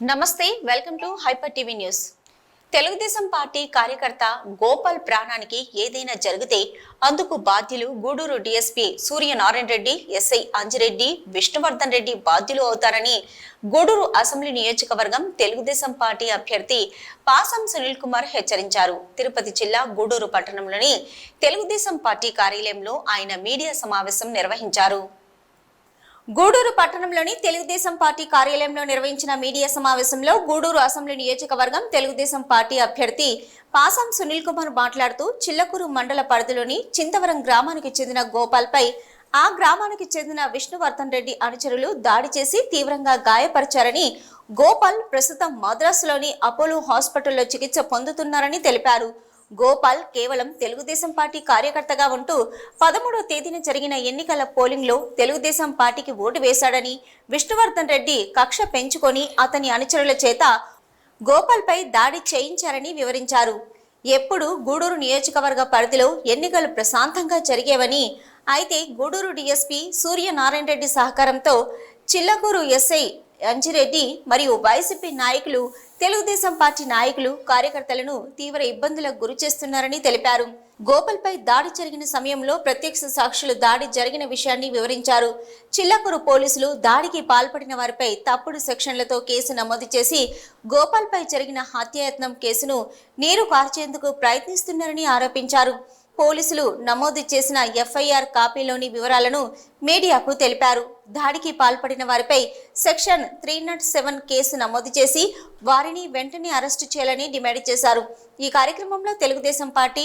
నమస్తే, welcome to hyper TV news. Telugu Desam party కార్యకర్త గోపాల్ ప్రాణానికి ఏదైనా జరిగితే అందుకు బాధ్యులు గూడూరు డీఎస్పీ సూర్యనారాయణ రెడ్డి, ఎస్ఐ అంజిరెడ్డి, విష్ణువర్ధన్ రెడ్డి బాధ్యులు అవుతారని గూడూరు అసెంబ్లీ నియోజకవర్గం తెలుగుదేశం పార్టీ అభ్యర్థి పాసం సునీల్ కుమార్ హెచ్చరించారు. తిరుపతి జిల్లా గూడూరు పట్టణంలోని తెలుగుదేశం పార్టీ కార్యాలయంలో ఆయన మీడియా సమావేశం నిర్వహించారు. గూడూరు పట్టణంలోని తెలుగుదేశం పార్టీ కార్యాలయంలో నిర్వహించిన మీడియా సమావేశంలో గూడూరు అసెంబ్లీ నియోజకవర్గం తెలుగుదేశం పార్టీ అభ్యర్థి పాసం సునీల్ కుమార్ మాట్లాడుతూ చిల్లకూరు మండల పరిధిలోని చింతవరం గ్రామానికి చెందిన గోపాల్ పై ఆ గ్రామానికి చెందిన విష్ణువర్ధన్ రెడ్డి అనుచరులు దాడి చేసి తీవ్రంగా గాయపరిచారని, గోపాల్ ప్రస్తుతం మద్రాసులోని అపోలో హాస్పిటల్లో చికిత్స పొందుతున్నారని తెలిపారు. గోపాల్ కేవలం తెలుగుదేశం పార్టీ కార్యకర్తగా ఉంటూ 13వ తేదీన జరిగిన ఎన్నికల పోలింగ్ లో తెలుగుదేశం పార్టీకి ఓటు వేశాడని, విష్ణువర్ధన్ రెడ్డి కక్ష పెంచుకొని అతని అనుచరుల చేత గోపాల్ పై దాడి చేయించారని వివరించారు. ఎప్పుడు గూడూరు నియోజకవర్గ పరిధిలో ఎన్నికలు ప్రశాంతంగా జరిగేవని, అయితే గూడూరు డీఎస్పీ సూర్యనారాయణ రెడ్డి సహకారంతో చిల్లకూరు ఎస్ఐ అంజిరెడ్డి మరియు వైసీపీ నాయకులు, తెలుగుదేశం పార్టీ నాయకులు, కార్యకర్తలను తీవ్ర ఇబ్బందులకు గురి చేస్తున్నారని తెలిపారు. గోపాల్ పై దాడి జరిగిన సమయంలో ప్రత్యక్ష సాక్షులు దాడి జరిగిన విషయాన్ని వివరించారు. చిల్లకూరు పోలీసులు దాడికి పాల్పడిన వారిపై తప్పుడు సెక్షన్లతో కేసు నమోదు చేసి గోపాల్ పై జరిగిన హత్యాయత్నం కేసును నీరు కార్చేందుకు ప్రయత్నిస్తున్నారని ఆరోపించారు. పోలీసులు నమోదు చేసిన ఎఫ్ఐఆర్ కాపీలోని వివరాలను మీడియాకు తెలిపారు. దాడికి పాల్పడిన వారిపై సెక్షన్ 307 కేసు నమోదు చేసి వారిని వెంటనే అరెస్టు చేయాలని డిమాండ్ చేశారు. ఈ కార్యక్రమంలో తెలుగుదేశం పార్టీ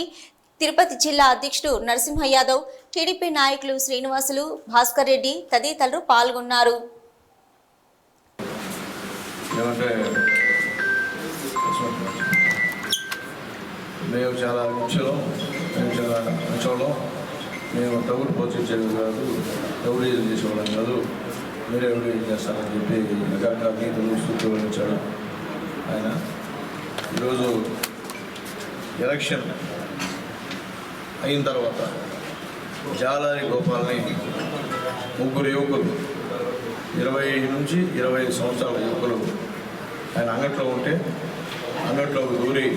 తిరుపతి జిల్లా అధ్యక్షుడు నరసింహ యాదవ్, టీడీపీ నాయకులు శ్రీనివాసులు, భాస్కర్ రెడ్డి తదితరులు పాల్గొన్నారు. మేము తగుడు పోషించేది కాదు, ఎవరు ఏం చేసేవాళ్ళం కాదు, మీరే ఎవరు ఏం చేస్తారని చెప్పి రకరకాల సూచనలు వివరించాడు ఆయన. ఈరోజు ఎలక్షన్ అయిన తర్వాత జాలారి గోపాల్ని ముగ్గురు యువకులు, 20 నుంచి 25 సంవత్సరాల యువకులు ఆయన అంగట్లో ఉంటే అంగట్లోకి దూరి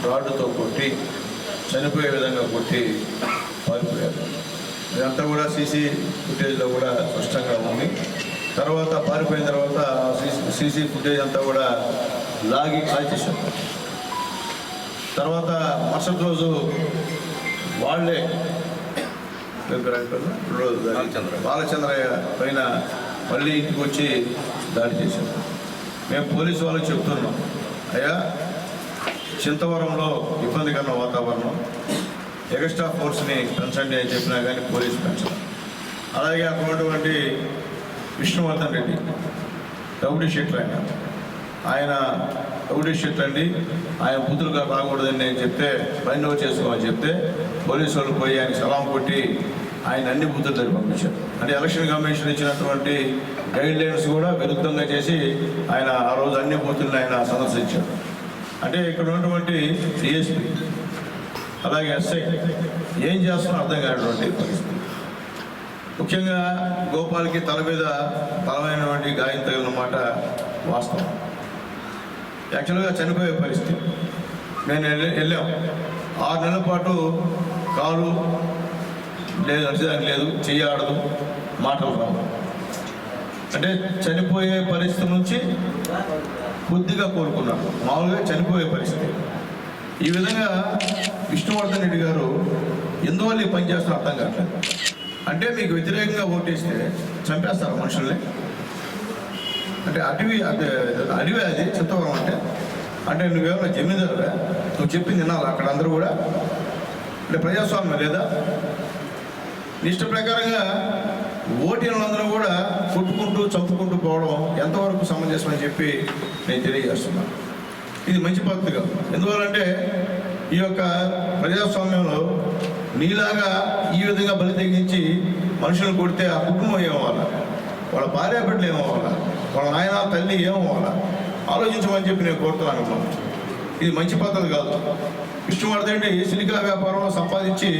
రాడ్డుతో కొట్టి చనిపోయే విధంగా కొట్టి పారిపోయారు. ఇదంతా కూడా సీసీ ఫుటేజ్లో కూడా స్పష్టంగా ఉంది. తర్వాత పారిపోయిన తర్వాత సీసీ ఫుటేజ్ అంతా కూడా లాగి కాల్చేశారు. తర్వాత మరుసటి రోజు వాళ్ళే బాలచంద్రయ్య పైన మళ్ళీ ఇంటికి వచ్చి దాడి చేశారు. మేము పోలీసు వాళ్ళకి చెప్తున్నాం, అయ్యా చింతవరంలో ఇబ్బందికరమైన వాతావరణం, ఎక్స్ట్రా ఫోర్స్ని పెంచండి అని చెప్పినా కానీ పోలీసు పెంచడం. అలాగే అక్కడ ఉన్నటువంటి విష్ణువర్ధన్ రెడ్డి రౌడీ షీటర్ ఆయన రౌడీ షీటర్ అండి, ఆయన బుద్ధులుగా రాకూడదని నేను చెప్తే పని చేసుకోమని చెప్తే పోలీసు వాళ్ళు పోయి ఆయన సలాం కొట్టి ఆయన అన్ని బుద్ధులు దగ్గర పంపించారు. అంటే ఎలక్షన్ కమిషన్ ఇచ్చినటువంటి గైడ్ లైన్స్ కూడా విరుద్ధంగా చేసి ఆయన ఆ రోజు అన్ని బూతులను ఆయన సందర్శించారు. అంటే ఇక్కడ ఉన్నటువంటి డిఎస్పీ అలాగే ఎస్ఐ ఏం చేస్తున్నా అర్థం కానటువంటి పరిస్థితి. ముఖ్యంగా గోపాల్కి తల మీద బలమైనటువంటి గాయం తగిలిన మాట వాస్తవం. యాక్చువల్గా చనిపోయే పరిస్థితి. నేను వెళ్ళాం, 6 నెలల పాటు కాలు లేదు, నడిచేదానికి లేదు, చెయ్యి ఆడదు, మాటలు రావు. అంటే చనిపోయే పరిస్థితి నుంచి కొద్దిగా కోలుకున్నాడు, మామూలుగా చనిపోయే పరిస్థితి. ఈ విధంగా విష్ణువర్ధన్ రెడ్డి గారు ఎందువల్ల ఈ పని చేస్తారో అర్థం కావట్లేదు. అంటే మీకు వ్యతిరేకంగా ఓటేస్తే చంపేస్తారు మనుషుల్ని. అంటే అడవి అది చింతవరం అంటే నువ్వేమన్నా జమీందారువే, నువ్వు చెప్పింది వినాలి అక్కడ అందరూ కూడా. అంటే ప్రజాస్వామ్యం లేదా? ఇష్ట ప్రకారంగా ఓటీలందరూ కూడా కొట్టుకుంటూ చంపుకుంటూ పోవడం ఎంతవరకు సమంజసమని చెప్పి నేను తెలియజేస్తున్నాను. ఇది మంచి పద్ధతి కాదు. ఎందువల్లంటే ఈ యొక్క ప్రజాస్వామ్యంలో నీలాగా ఈ విధంగా బలి తెగించి మనుషులను కొడితే ఆ కుటుంబం ఏమవ్వాలా, వాళ్ళ భార్య బిడ్డలు ఏమవ్వాలా, వాళ్ళ నాయన తల్లి ఏమవ్వాలా ఆలోచించమని చెప్పి నేను కోరుతున్నాను. ఇది మంచి పద్ధతి కాదు. విష్ణువర్ధన్ రెడ్డి సిలికా వ్యాపారంలో సంపాదించి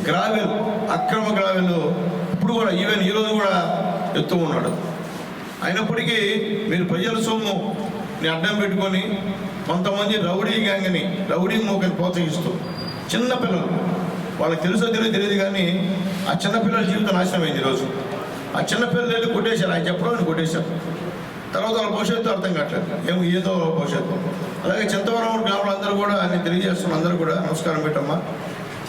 గ్రావెల్, అక్రమ గ్రావెల్ ఇప్పుడు కూడా ఈవెన్ ఈరోజు కూడా ఎత్తు ఉన్నాడు. అయినప్పటికీ మీరు ప్రజల సొమ్ముని అడ్డం పెట్టుకొని కొంతమంది రౌడీ గ్యాంగ్ని రౌడీ మూకని ప్రోత్సహిస్తూ చిన్నపిల్లలు వాళ్ళకి తెలుసో తెలియదు కానీ ఆ చిన్నపిల్లల జీవితం నాశనం అయింది ఈరోజు. ఆ చిన్నపిల్లలు వెళ్ళి కొట్టేశారు, ఆయన చెప్పడం కొట్టేశారు. తర్వాత వాళ్ళ భవిష్యత్తు అర్థం కావట్లేదు, ఏదో భవిష్యత్తు. అలాగే చింతవరం గ్రామంలో అందరూ కూడా నేను తెలియజేస్తున్న అందరూ కూడా నమస్కారం పెట్టమ్మా.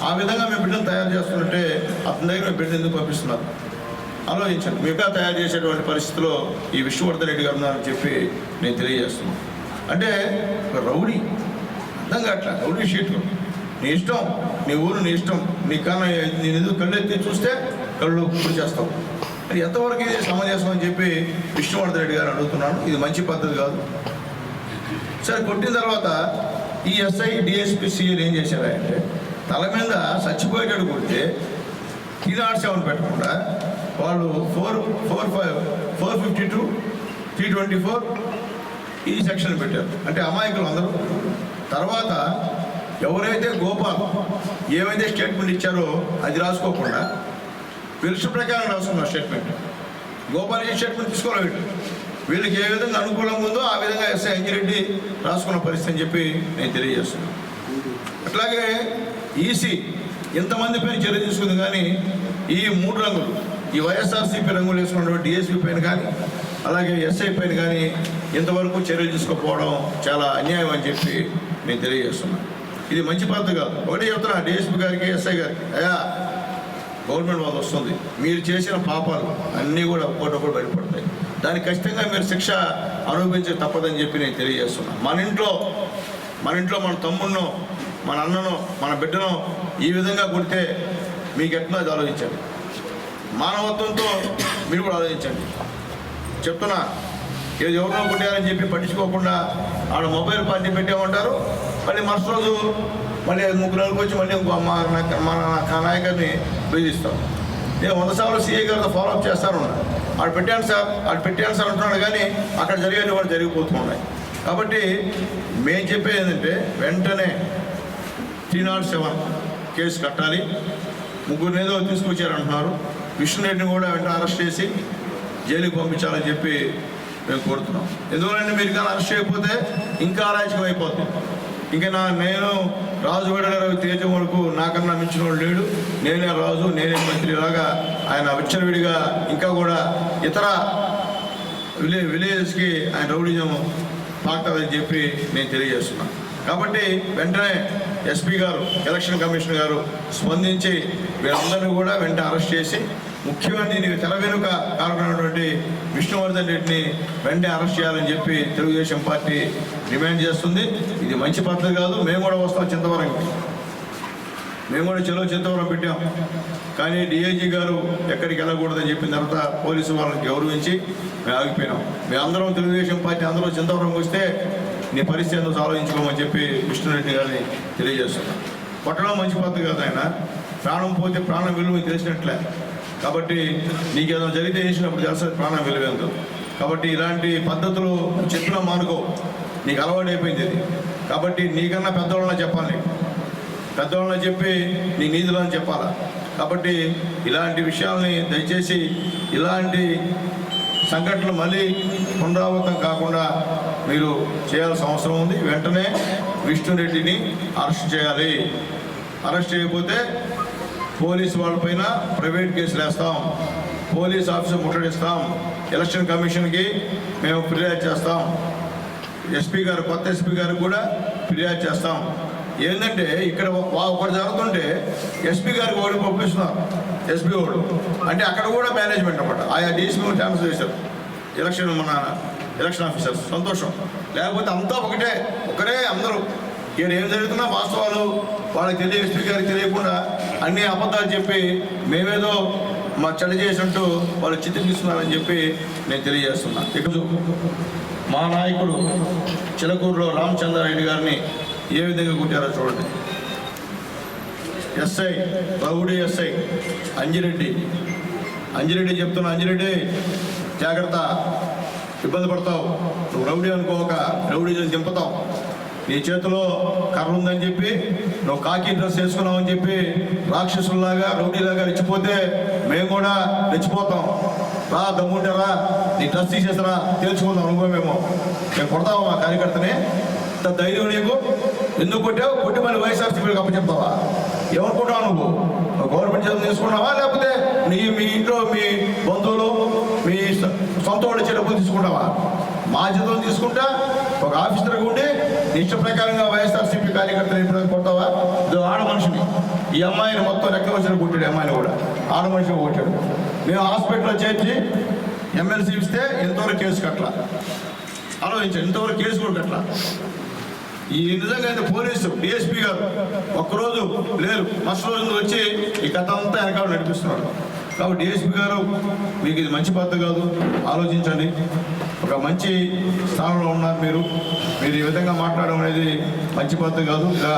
ఆ విధంగా మేము బిడ్డను తయారు చేస్తున్నట్టే అతని దగ్గర మేము బిడ్డను ఎందుకు పంపిస్తున్నారు ఆలోచించండి. మిగతా తయారు చేసేటువంటి పరిస్థితిలో ఈ విష్ణువర్ధన్ రెడ్డి గారు ఉన్నారని చెప్పి నేను తెలియజేస్తున్నాను. అంటే రౌడీ అర్థం కావట్లేదు, రౌడీ షీట్లు. నీ ఇష్టం, నీ ఊరు నీ ఇష్టం, నీ కన్నా నేను ఎందుకు కళ్ళు ఎత్తి చూస్తే కళ్ళు పూర్తి చేస్తావు. అది ఎంతవరకు ఇది సమంజసం అని చెప్పి విష్ణువర్ధన్ రెడ్డి గారు అడుగుతున్నాను. ఇది మంచి పద్ధతి కాదు. సరే, కొట్టిన తర్వాత ఈ ఎస్ఐ డిఎస్పీ సిఐలు ఏం చేశారంటే తల మీద చచ్చిపోయేటట్టు కొడితే 307 పెట్టకుండా వాళ్ళు 452 324 ఈ సెక్షన్ పెట్టారు. అంటే అమాయకులు అందరూ. తర్వాత ఎవరైతే గోపాల్ ఏమైతే స్టేట్మెంట్ ఇచ్చారో అది రాసుకోకుండా పిలుచు ప్రకారం రాసుకున్నారు స్టేట్మెంట్. గోపాల్ ఈ స్టేట్మెంట్ తీసుకోవాలి. వీళ్ళకి ఏ విధంగా అనుకూలంగా ఉందో ఆ విధంగా ఎస్ఐ అంజిరెడ్డి రాసుకున్న పరిస్థితి అని చెప్పి నేను తెలియజేస్తున్నాను. అట్లాగే ఈసీ ఇంతమంది పైన చర్య తీసుకుంది, కానీ ఈ 3 రంగులు, ఈ వైఎస్ఆర్సీపీ రంగులు వేసుకున్నటువంటి డిఎస్పీ పైన కానీ అలాగే ఎస్ఐ పైన కానీ ఇంతవరకు చర్యలు తీసుకోకపోవడం చాలా అన్యాయం అని చెప్పి నేను తెలియజేస్తున్నాను. ఇది మంచి పద్ధతి కాదు. ఒకటే చెప్తున్నా డిఎస్పీ గారికి, ఎస్ఐ గారికి, అయ్యా గవర్నమెంట్ వాళ్ళు వస్తుంది, మీరు చేసిన పాపాలు అన్నీ కూడా ఒక్కొక్కటి బయటపడతాయి. దానికి ఖచ్చితంగా మీరు శిక్ష అనుభవించే తప్పదని చెప్పి నేను తెలియజేస్తున్నాను. మన ఇంట్లో మన తమ్ముడినో, మన అన్ననో, మన బిడ్డనో ఈ విధంగా కొడితే మీకు ఎట్లా అది ఆలోచించండి. మానవత్వంతో మీరు కూడా ఆలోచించండి. చెప్తున్నా, ఏదో ఎవరినో కొట్టారని చెప్పి పట్టించుకోకుండా ఆడ మొబైల్ పార్టీ పెట్టామంటారు. మళ్ళీ మరుసటి రోజు మళ్ళీ 3 నెలలకు వచ్చి మళ్ళీ మన నాయకుడిని బెదిరిస్తాం. నేను 100 సార్లు సీఏ గారితో ఫాలోఅప్ చేస్తాను. ఆడ పెట్టాను సార్ అంటున్నాడు, కానీ అక్కడ జరిగేది కూడా జరిగిపోతున్నాయి. కాబట్టి మేము చెప్పేది ఏంటంటే వెంటనే 307 కేసు కట్టాలి. 3 ఏదో తీసుకొచ్చారంటున్నారు. విష్ణురెడ్డిని కూడా వెంటనే అరెస్ట్ చేసి జైలుకి పంపించాలని చెప్పి మేము కోరుతున్నాం. ఎందుకంటే మీరు కానీ అరెస్ట్ చేయకపోతే ఇంకా అరాచకం అయిపోతుంది. ఇంకా నేను రాజు వేడగారు తేజ వరకు నాకన్నా మించిన వాడు లేడు, నేనే రాజు, నేనే మంత్రిలాగా ఆయన విచ్చలవిడిగా ఇంకా కూడా ఇతర విలేజెస్కి ఆయన రౌడిజం పాకుతుందని చెప్పి నేను తెలియజేస్తున్నాను. కాబట్టి వెంటనే ఎస్పీ గారు, ఎలక్షన్ కమిషనర్ గారు స్పందించి వీళ్ళందరినీ కూడా వెంటనే అరెస్ట్ చేసి, ముఖ్యంగా దీనికి తెర వెనుక కారణమైనటువంటి విష్ణువర్ధన్ రెడ్డిని వెంటనే అరెస్ట్ చేయాలని చెప్పి తెలుగుదేశం పార్టీ డిమాండ్ చేస్తుంది. ఇది మంచి పద్ధతి కాదు. మేము కూడా వస్తాం చింతవరంకి, మేము కూడా చింతవరం పెట్టాం. కానీ డిఐజీ గారు ఎక్కడికి వెళ్ళకూడదని చెప్పిన తర్వాత పోలీసు వాళ్ళని గౌరవించి మేము ఆగిపోయినాం. మేమందరం తెలుగుదేశం పార్టీ అందరూ చింతవరంకి వస్తే నీ పరిస్థితి ఎందుకు ఆలోచించుకోమని చెప్పి విష్ణురెడ్డి గారిని తెలియజేస్తున్నాం. కొట్టడం మంచి పద్ధతి కాదు. ఆయన ప్రాణం పోతే ప్రాణం విలువ తెలిసినట్లే. కాబట్టి నీకేదో జరిగితే చేసినప్పుడు తెలుస్తుంది ప్రాణం విలువ ఎంతో. కాబట్టి ఇలాంటి పద్ధతులు చెప్పినా మానుకో, నీకు అలవాటు అయిపోయింది ఇది. కాబట్టి నీకన్నా పెద్దవాళ్ళని చెప్పాలి, పెద్దవాళ్ళని చెప్పి నీ నీతులని చెప్పాలా. కాబట్టి ఇలాంటి విషయాల్ని దయచేసి ఇలాంటి సంఘటనలు మళ్ళీ పునరావృతం కాకుండా మీరు చేయాల్సిన అవసరం ఉంది. వెంటనే విష్ణురెడ్డిని అరెస్ట్ చేయాలి. అరెస్ట్ చేయకపోతే పోలీసు వాళ్ళపైన ప్రైవేట్ కేసులు వేస్తాం, పోలీస్ ఆఫీసు ముట్టడిస్తాం, ఎలక్షన్ కమిషన్కి మేము ఫిర్యాదు చేస్తాం, ఎస్పీ గారు, కొత్త ఎస్పీ గారికి కూడా ఫిర్యాదు చేస్తాం. ఏంటంటే ఇక్కడ ఒకటి జరుగుతుంటే ఎస్పీ గారికి ఓడి పంపిస్తున్నారు, ఎస్పీ ఓడు అంటే అక్కడ కూడా మేనేజ్మెంట్ అన్నమాట. ఆయా డిఎస్పీ ట్రాన్స్ఫర్ చేశారు ఎలక్షన్ ఆఫీసర్స్. సంతోషం. లేకపోతే అంతా ఒకరే అందరూ. ఇక్కడ ఏం జరుగుతున్నా వాస్తవాలు వాళ్ళకి తెలియ, ఎస్పీ గారికి తెలియకుండా అన్ని అబద్ధాలు చెప్పి మేమేదో మా చెడు చేసినట్టు వాళ్ళు చిత్రీకరిస్తున్నారని చెప్పి నేను తెలియజేస్తున్నా. ఇక్కడ మా నాయకుడు చిలకూరులో రామచంద్రారెడ్డి గారిని ఏ విధంగా కొట్టారో చూడండి. ఎస్ఐ రౌడీ ఎస్ఐ అంజిరెడ్డి చెప్తున్నా, అంజిరెడ్డి జాగ్రత్త, ఇబ్బంది పడతావు. నువ్వు రౌడీ అనుకోక రౌడీ దింపుతావు. నీ చేతిలో కర్ర ఉందని చెప్పి నువ్వు కాకి డ్రెస్ వేసుకున్నావు అని చెప్పి రాక్షసుల్లాగా రౌడీలాగా రెచ్చిపోతే మేము కూడా రెచ్చిపోతాం. రా దమ్ముంటారా, నీ డ్రెస్ తీసేస్తారా తేల్చుకుందాం అనుభవమేమో. మేము కొడతావా మా కార్యకర్తని? ఇంత ధైర్యం నీకు? ఎందుకు కొట్టావు? కొట్టి మళ్ళీ వైఎస్ఆర్సీపీకి అప్పచెప్తావా? ఏమనుకుంటావు నువ్వు? గవర్నమెంట్ చేతులు తీసుకున్నావా, లేకపోతే మీ ఇంట్లో మీ బంధువులు మీ సొంత వాళ్ళు డబ్బులు తీసుకుంటావా? మా జీతం తీసుకుంటా ఒక ఆఫీసర్గా ఉండి ఇష్ట ప్రకారంగా వైఎస్ఆర్సీపీ కార్యకర్తలు ఎప్పుడు కొడతావా? ఆడ మనిషిని, ఈ అమ్మాయిని మొత్తం రెక్క వచ్చిన కొట్టాడు, అమ్మాయిని కూడా ఆడ మనిషిని కొట్టాడు. మేము హాస్పిటల్లో చేర్చి ఎమ్మెల్సీ ఇస్తే ఎంతవరకు కేసు కట్టలా. ఆలోచించాను, ఇంతవరకు కేసు కూడా కట్టలా. ఈ నిజంగా అయితే పోలీసు డిఎస్పీ గారు ఒక్కరోజు లేరు, మస్తు రోజు వచ్చి ఈ కథ అంతా వెనకాల నడిపిస్తున్నారు. కాబట్టి డిఎస్పీ గారు, మీకు ఇది మంచి పద్ధతి కాదు, ఆలోచించండి. ఒక మంచి స్థానంలో ఉన్నారు మీరు ఈ విధంగా మాట్లాడడం అనేది మంచి పద్ధతి కాదు. ఇలా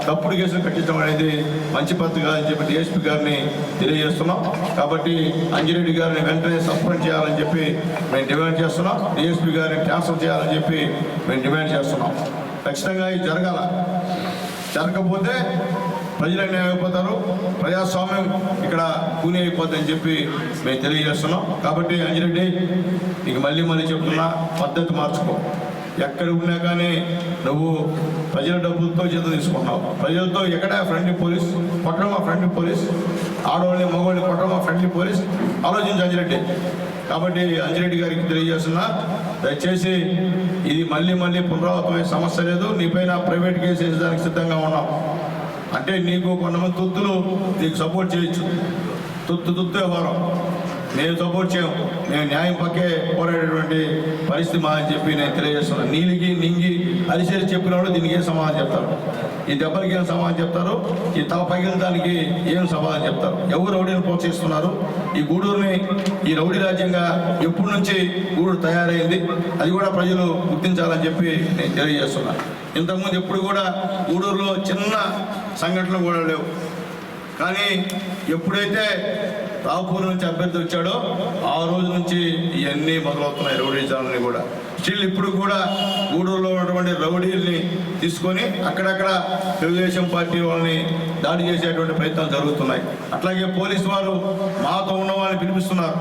తప్పుడు కేసులు కట్టించడం అనేది మంచి పద్ధతి కాదని చెప్పి డిఎస్పీ గారిని తెలియజేస్తున్నాం. కాబట్టి అంజిరెడ్డి గారిని వెంటనే సస్పెండ్ చేయాలని చెప్పి మేము డిమాండ్ చేస్తున్నాం. డిఎస్పీ గారిని ట్రాన్స్ఫర్ చేయాలని చెప్పి మేము డిమాండ్ చేస్తున్నాం. ఖచ్చితంగా ఇది జరగకపోతే ప్రజలు అన్యాయం అయిపోతారు, ప్రజాస్వామ్యం ఇక్కడ కూని అయిపోద్ది అని చెప్పి మేము తెలియజేస్తున్నాం. కాబట్టి అంజిరెడ్డి, నీకు మళ్ళీ చెప్తున్నా, పద్ధతి మార్చుకో. ఎక్కడ ఉన్నా కానీ నువ్వు ప్రజల డబ్బులతో జీతం తీసుకుంటున్నావు. ప్రజలతో ఎక్కడ ఫ్రెండ్లీ పోలీస్ కొట్టడం, మా ఫ్రెండ్లీ పోలీస్, ఆడవాళ్ళని మగవాళ్ళని కొట్టడం మా ఫ్రెండ్లీ పోలీస్. ఆలోచించు అంజిరెడ్డి. కాబట్టి అంజిరెడ్డి గారికి తెలియజేస్తున్నా, దయచేసి ఇది మళ్ళీ పునరావృతమైన సమస్య లేదు. నీపైన ప్రైవేట్ కేసు వేసేదానికి సిద్ధంగా ఉన్నాం. అంటే నీకు కొంతమంది తొత్తులు నీకు సపోర్ట్ చేయొచ్చు, తొత్తు వ్యవహారం. మేము సపోర్ట్ చేయము, మేము న్యాయం పక్కే పోరాడేటువంటి పరిస్థితి మా అని చెప్పి నేను తెలియజేస్తున్నాను. నీలిగి నింగి అరిసేసి చెప్పిన వాళ్ళు దీనికి ఏం సమాధానం చెప్తారు? ఈ దెబ్బలకి ఏం సమాధానం చెప్తారు? ఈ తల పగిలిదానికి ఏం సమాధానం చెప్తారు? ఎవరు రౌడీని ప్రోత్సహిస్తున్నారు? ఈ గూడూరుని ఈ రౌడీ రాజ్యంగా ఎప్పటి నుంచి గూడూరు తయారైంది, అది కూడా ప్రజలు గుర్తించాలని చెప్పి నేను తెలియజేస్తున్నాను. ఇంతకుముందు ఎప్పుడు కూడా గూడూరులో చిన్న సంఘటనలు కూడా లేవు. కానీ ఎప్పుడైతే రావుపూర్ నుంచి అభ్యర్థి వచ్చాడో ఆ రోజు నుంచి ఇవన్నీ మొదలవుతున్నాయి, రౌడీజాలని కూడా. స్టిల్ ఇప్పుడు కూడా గూడూరులో ఉన్నటువంటి రౌడీల్ని తీసుకొని అక్కడక్కడ తెలుగుదేశం పార్టీ వాళ్ళని దాడి చేసేటువంటి ప్రయత్నాలు జరుగుతున్నాయి. అట్లాగే పోలీసు వారు మాతో ఉన్న వాళ్ళని పిలిపిస్తున్నారు.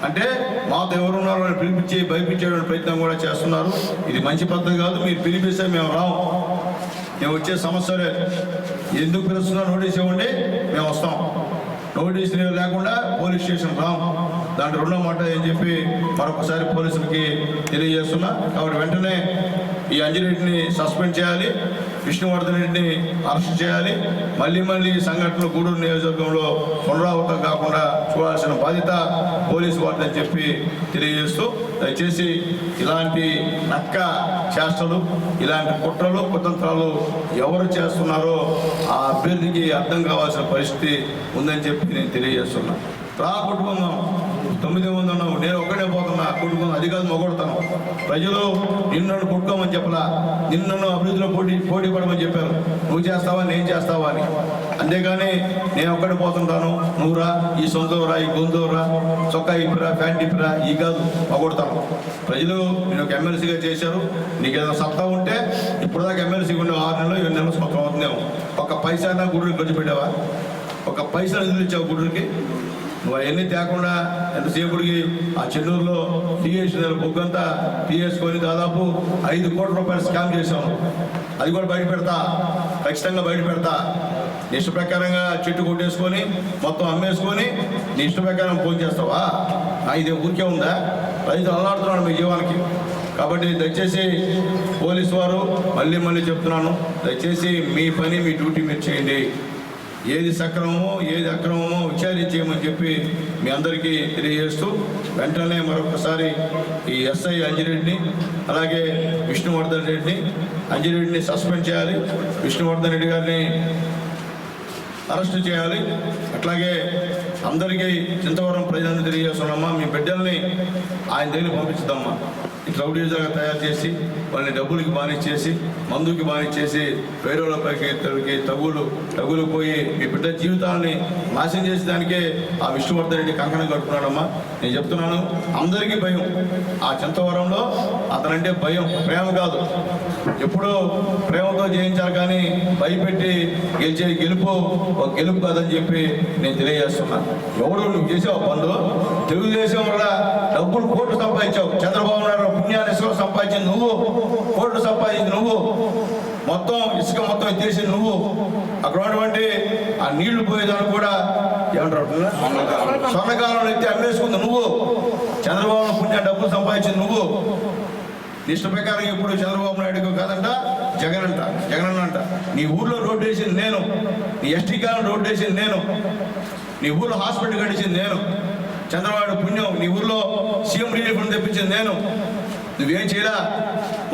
అంటే మాతో ఎవరున్నారో వాళ్ళని పిలిపించి భయపించేటువంటి ప్రయత్నం కూడా చేస్తున్నారు. ఇది మంచి పద్ధతి కాదు. మీరు పిలిపిస్తే మేము రాము, మేము వచ్చే సమస్యలే. ఎందుకు పిలుస్తున్నా నోటీస్ ఇవ్వండి, మేము వస్తాం. నోటీస్ లేకుండా పోలీస్ స్టేషన్ రాము. దాంట్లో రెండో మాట అని చెప్పి మరొకసారి పోలీసులకి తెలియజేస్తున్నా. కాబట్టి వెంటనే ఈ అంజిరెడ్డిని సస్పెండ్ చేయాలి, విష్ణువర్ధన్ రెడ్డిని అరెస్ట్ చేయాలి. మళ్ళీ సంఘటనలు గూడూరు నియోజకవర్గంలో పునరావృతం కాకుండా చూడాల్సిన బాధ్యత పోలీసు వారిని చెప్పి తెలియజేస్తూ, దయచేసి ఇలాంటి నక్క చేష్టలు, ఇలాంటి కుట్రలు కుతంత్రాలు ఎవరు చేస్తున్నారో ఆ అభ్యర్థికి అర్థం కావాల్సిన పరిస్థితి ఉందని చెప్పి నేను తెలియజేస్తున్నా. రా కుటుంబం 9 మంది ఉన్నావు, నేను ఒక్కడే పోతున్నా కుటుంబం, అది కాదు మొగొడతాను. ప్రజలు నిన్ను కొట్టుకోమని చెప్పలా, నిన్ను అభివృద్ధిలో పోటీ పడమని చెప్పారు. నువ్వు చేస్తావా నేను చేస్తావా అని. అంతేగాని నేను ఒక్కడే పోతుంటాను, నువ్వురా, ఈ సొంతవురా, ఈ గొంతువురా, చొక్కా ఇప్పురా, ప్యాంట్ ఇప్పురా, ఈ కాదు మొగొడతాను. ప్రజలు నేను ఒక ఎమ్మెల్సీగా చేశారు. నీకు ఏదైనా సత్తా ఉంటే ఇప్పుడు దాకా ఎమ్మెల్సీగా ఉండే 6 నెలలు 7 నెలలు సంవత్సరం అవుతుందేమో. ఒక పైసా గుడికి ఖర్చు పెట్టావా? ఒక పైసా నిధులు ఇచ్చావు గుడికి? నువ్వు అవన్నీ తేకుండా ఎంతసేపుడికి ఆ చెన్నూరులో టీఎస్ఎల్ బుక్ అంతా తీసేసుకొని దాదాపు 5 కోట్ల రూపాయలు స్కామ్ చేశాను. అది కూడా బయట పెడతా, ఖచ్చితంగా బయట పెడతా. నీ ఇష్ట ప్రకారంగా చెట్టు కొట్టేసుకొని మొత్తం అమ్మేసుకొని నీ ఇష్ట ప్రకారం ఫోన్ చేస్తావా? ఇది ఊరికే ఉందా? రైతులు అల్లాడుతున్నాడు మీ జీవానికి. కాబట్టి దయచేసి పోలీసు వారు మళ్ళీ చెప్తున్నాను, దయచేసి మీ పని మీ డ్యూటీ మీరు చేయండి. ఏది సక్రమమో ఏది అక్రమమో విచారించేయమని చెప్పి మీ అందరికీ తెలియజేస్తూ, వెంటనే మరొకసారి ఈ ఎస్ఐ అంజిరెడ్డిని అలాగే విష్ణువర్ధన్ రెడ్డిని, అంజిరెడ్డిని సస్పెండ్ చేయాలి, విష్ణువర్ధన్ రెడ్డి గారిని అరెస్టు చేయాలి. అట్లాగే అందరికీ చింతవరం ప్రజలను తెలియజేస్తున్నామ్మా, మీ బిడ్డల్ని ఆయన దగ్గర పంపించుదామ్మా. ఈ రౌడీజాగా తయారు చేసి వాళ్ళని డబ్బులకి బానిచ్చేసి మందుకి బానిచ్చేసి వేరే వాళ్ళపైకి తగులు రగులుపోయి మీ బిడ్డ జీవితాలని నాశనం చేసేదానికే ఆ విష్ణువర్ధన్ రెడ్డి కంకణం కట్టుకున్నాడమ్మా. నేను చెప్తున్నాను, అందరికీ భయం. ఆ చింతవరంలో అతనంటే భయం, ప్రేమ కాదు. ఎప్పుడో ప్రేమతో జయించాలి కానీ భయపెట్టి గెలిచే గెలుపు ఒక గెలుపు కాదని చెప్పి నేను తెలియజేస్తున్నాను. ఎవరు నువ్వు చేసావు పనులు? తెలుగుదేశం వల్ల డబ్బులు కోట్లు సంపాదించావు. చంద్రబాబు నాయుడు పుణ్యాన్ని సంపాదించింది నువ్వు, కోట్లు సంపాదించింది నువ్వు, మొత్తం ఇసుక మొత్తం ఎత్తేసి నువ్వు, అక్కడ ఉన్నటువంటి ఆ నీళ్లు పోయేదాన్ని కూడా ఏమంటారు స్వర్ణకాలంలో ఎత్తి అమ్మేసుకుంది నువ్వు. చంద్రబాబు పుణ్య డబ్బులు సంపాదించింది నువ్వు. ఇష్ట ప్రకారం ఇప్పుడు చంద్రబాబు నాయుడు కాదంట, జగన్ అంట. నీ ఊర్లో రోడ్డు వేసింది నేను, నీ ఎస్టీ కాలం రోడ్డు వేసింది నేను, నీ ఊర్లో హాస్పిటల్ కట్టించింది నేను. చంద్రబాబు పుణ్యం, నీ ఊర్లో సీఎం రిలీఫ్ ఫండ్ తెప్పించింది నేను. నువ్వేం చేయరా?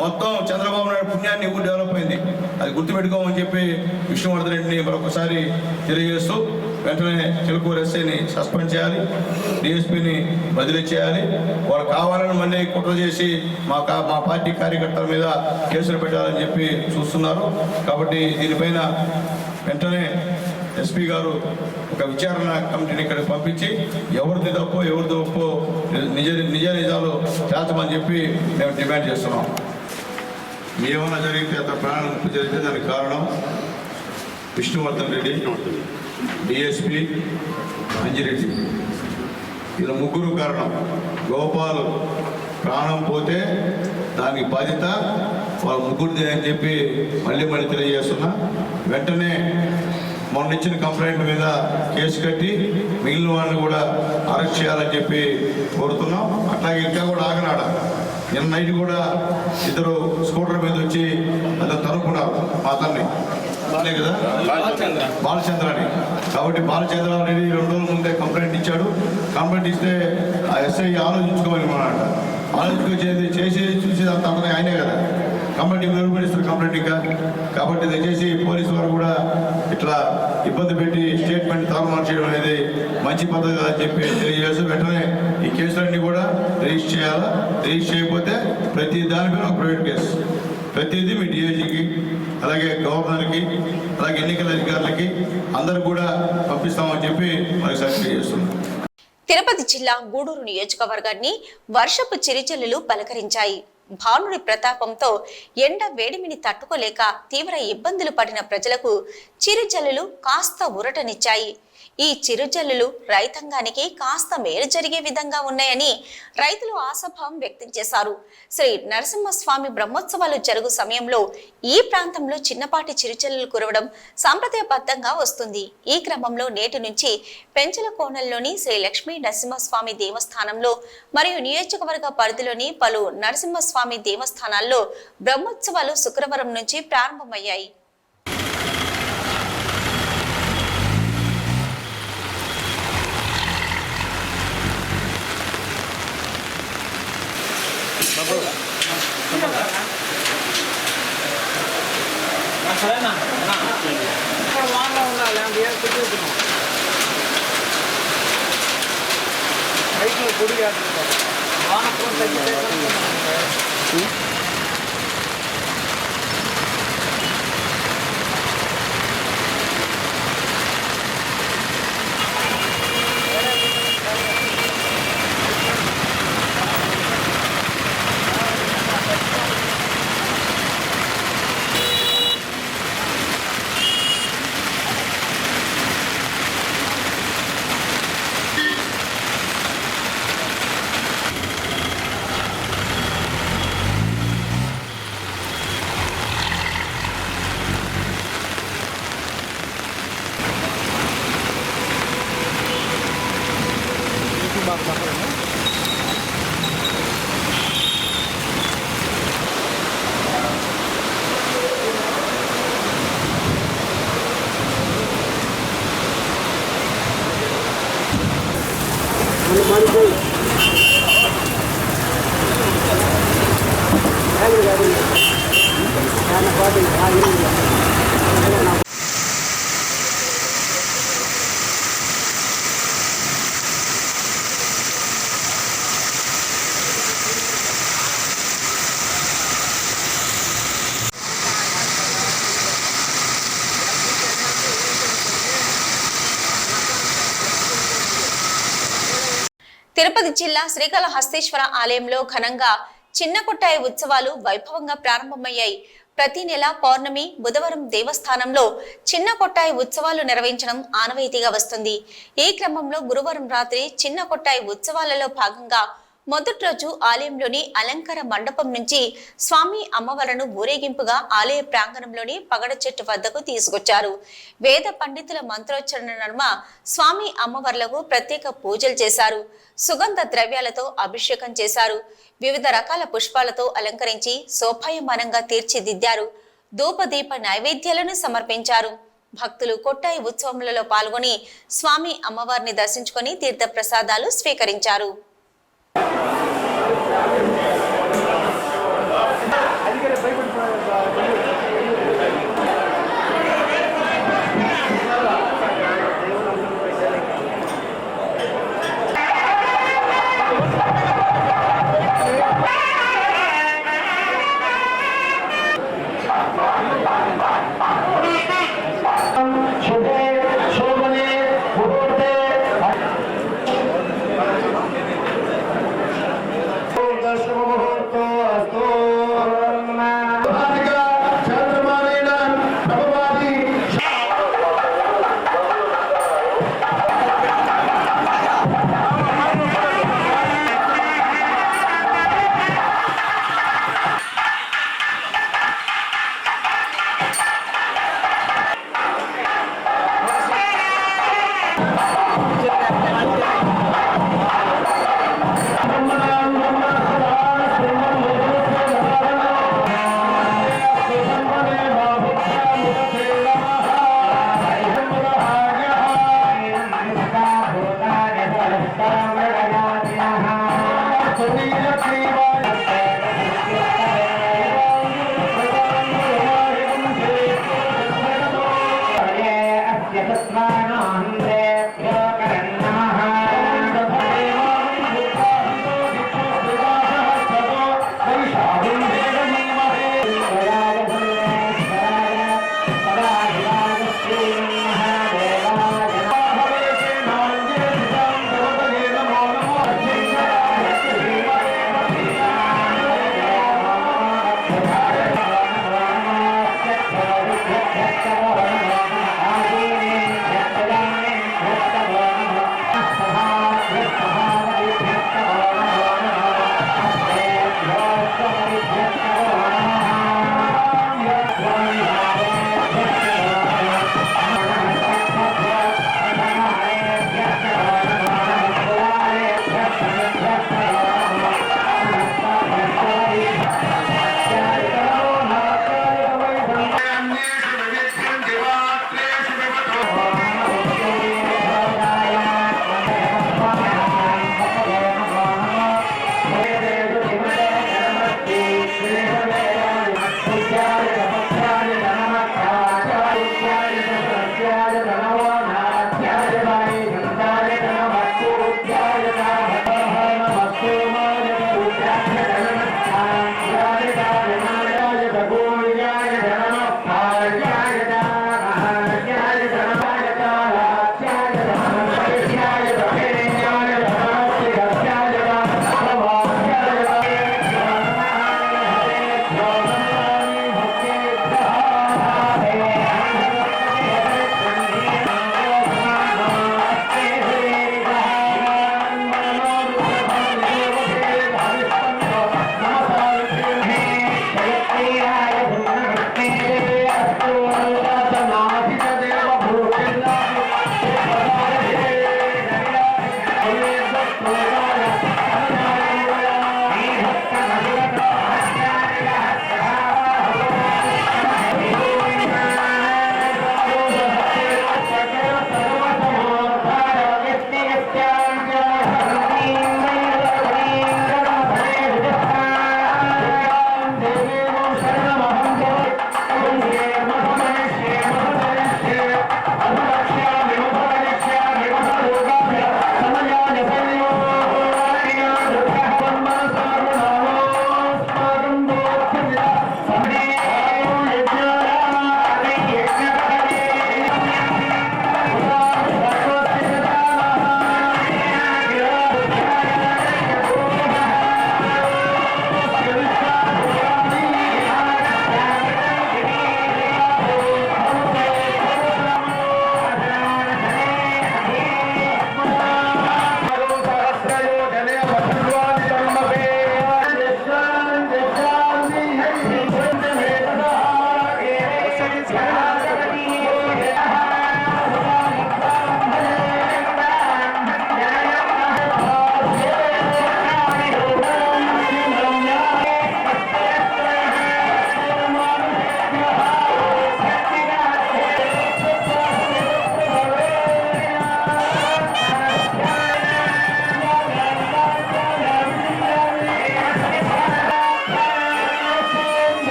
మొత్తం చంద్రబాబు నాయుడు పుణ్యాన్ని ఊరు డెవలప్ అయింది. అది గుర్తుపెట్టుకోమని చెప్పి విష్ణువర్ధన్ రెడ్డిని మరొకసారి తెలియజేస్తూ వెంటనే చిలుకూరు ఎస్ఐని సస్పెండ్ చేయాలి, డిఎస్పీని బదిలీ చేయాలి. వాళ్ళు కావాలని మళ్ళీ కుట్ర చేసి మా పార్టీ కార్యకర్తల మీద కేసులు పెట్టాలని చెప్పి చూస్తున్నారు. కాబట్టి దీనిపైన వెంటనే ఎస్పీ గారు ఒక విచారణ కమిటీని ఇక్కడికి పంపించి ఎవరిది తప్పు ఎవరిది ఒప్పు నిజాలు తేల్చమని చెప్పి మేము డిమాండ్ చేస్తున్నాం. ఏమైనా జరిగితే అంత ప్రాణాలు ముప్పు జరిగితే దానికి కారణం విష్ణువర్ధన్ రెడ్డి, డిఎస్పీ అంజిరెడ్డి, ఇలా ముగ్గురు కారణం. గోపాల్ ప్రాణం పోతే దానికి బాధ్యత వాళ్ళ ముగ్గురిదే అని చెప్పి మళ్ళీ తెలియజేస్తున్నా. వెంటనే మొన్న ఇచ్చిన కంప్లైంట్ మీద కేసు కట్టి మిగిలిన వాళ్ళని కూడా అరెస్ట్ చేయాలని చెప్పి కోరుతున్నాం. అట్లాగే ఇంకా కూడా ఆగనాడ. నిన్న నైట్ కూడా ఇద్దరు స్కూటర్ మీద వచ్చి అతను తరుపుకున్నారు మా అతన్ని, అదే కదా బాలచంద్ర అని. కాబట్టి బాలచంద్ర అనేది 2 రోజుల ముందే కంప్లైంట్ ఇచ్చాడు. కంప్లైంట్ ఇస్తే ఆ ఎస్ఐ ఆలోచించుకోమని అన్నమాట. ఆలోచించుకొచ్చేది చేసి చూసి అతను ఆయనే కదా కంప్లైంట్ ఎవరు ఇస్తారు కంప్లైంట్ ఇంకా. కాబట్టి దయచేసి పోలీసు వారు కూడా ఇట్లా ఇబ్బంది పెట్టి స్టేట్మెంట్ తారుమారు చేయడం అనేది మంచి పద్ధతి అని చెప్పి తెలియజేస్తూ వెంటనే ఈ కేసులన్నీ కూడా రిజిస్టర్ చేయాలా. రిజిస్టర్ చేయకపోతే ప్రతి దానిపైన ఒక ప్రైవేట్ కేసు, ప్రతిదీ మీ డిఐజీకి, అలాగే గవర్నర్కి, అలాగే ఎన్నికల అధికారులకి అందరూ కూడా పంపిస్తామని చెప్పి మరోసారి తెలియజేస్తున్నాం. తిరుపతి జిల్లా గూడూరు నియోజకవర్గాన్ని వర్షపు చిరుజల్లులు పలకరించాయి. భానుడి ప్రతాపంతో ఎండ వేడిమిని తట్టుకోలేక తీవ్ర ఇబ్బందులు పడిన ప్రజలకు చిరుజల్లులు కాస్త ఊరటనిచ్చాయి. ఈ చిరుజల్లులు రైతాంగానికి కాస్త మేలు జరిగే విధంగా ఉన్నాయని రైతులు ఆశాభావం వ్యక్తం చేశారు. శ్రీ నరసింహస్వామి బ్రహ్మోత్సవాలు జరుగు సమయంలో ఈ ప్రాంతంలో చిన్నపాటి చిరుజల్లులు కురవడం సాంప్రదాయబద్ధంగా వస్తుంది. ఈ క్రమంలో నేటి నుంచి పెంచల కోణంలోని శ్రీ లక్ష్మీ నరసింహస్వామి దేవస్థానంలో మరియు నియోజకవర్గ పరిధిలోని పలు నరసింహస్వామి దేవస్థానాల్లో బ్రహ్మోత్సవాలు శుక్రవారం నుంచి ప్రారంభమయ్యాయి. సరేనా ఇక్కడ వానలో ఉండాలి కూర్చున్నాం బైక్లో గుడి వాన తగ్గితే తిరుపతి జిల్లా శ్రీకాళహస్తీశ్వర ఆలయంలో ఘనంగా చిన్న కొట్టాయి ఉత్సవాలు వైభవంగా ప్రారంభమయ్యాయి. ప్రతి నెల పౌర్ణమి బుధవారం దేవస్థానంలో చిన్న కొట్టాయి ఉత్సవాలు నిర్వహించడం ఆనవాయితీగా వస్తుంది. ఈ క్రమంలో గురువారం రాత్రి చిన్న కొట్టాయి ఉత్సవాలలో భాగంగా మొదటి రోజు ఆలయంలోని అలంకార మండపం నుంచి స్వామి అమ్మవార్లను ఊరేగింపుగా ఆలయ ప్రాంగణంలోని పగడ చెట్టు వద్దకు తీసుకొచ్చారు. వేద పండితుల మంత్రోచ్చరణ నడుమ స్వామి అమ్మవార్లకు ప్రత్యేక పూజలు చేశారు. సుగంధ ద్రవ్యాలతో అభిషేకం చేశారు. వివిధ రకాల పుష్పాలతో అలంకరించి శోభాయమానంగా తీర్చిదిద్దారు. ధూపదీప నైవేద్యాలను సమర్పించారు. భక్తులు కొట్టాయి ఉత్సవములలో పాల్గొని స్వామి అమ్మవారిని దర్శించుకొని తీర్థ ప్రసాదాలు స్వీకరించారు.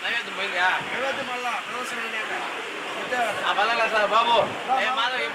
నైవేద్యం పోయిందా నైవేద్యం మళ్ళా ప్రదర్శన ఆ బల్ల సార్ బాబు మాధవ్ ఏం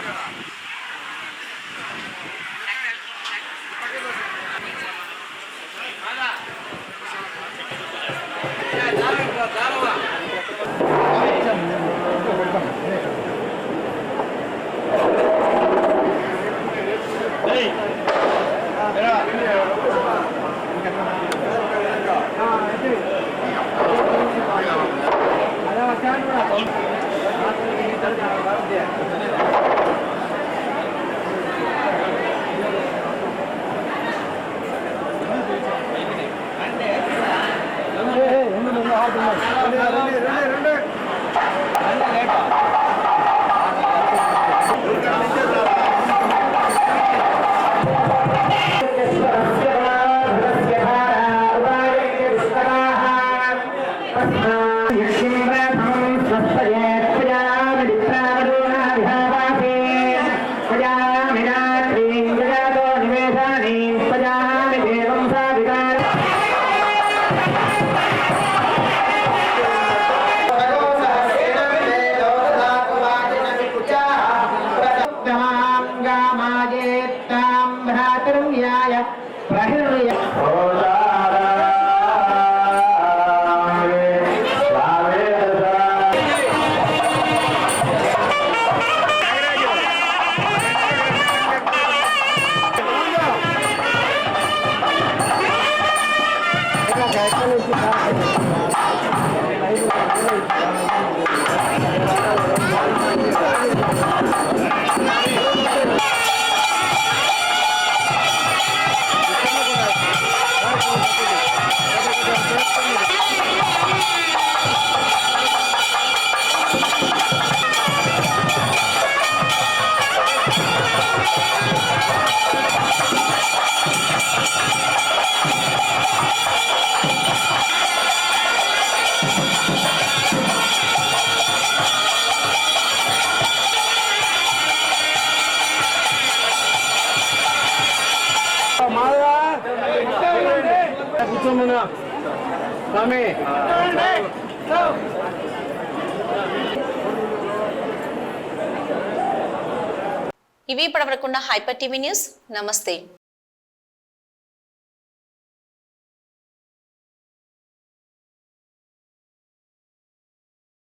ఇవి ఇప్పటివరకున్న హైపర్ టీవీ న్యూస్. నమస్తే.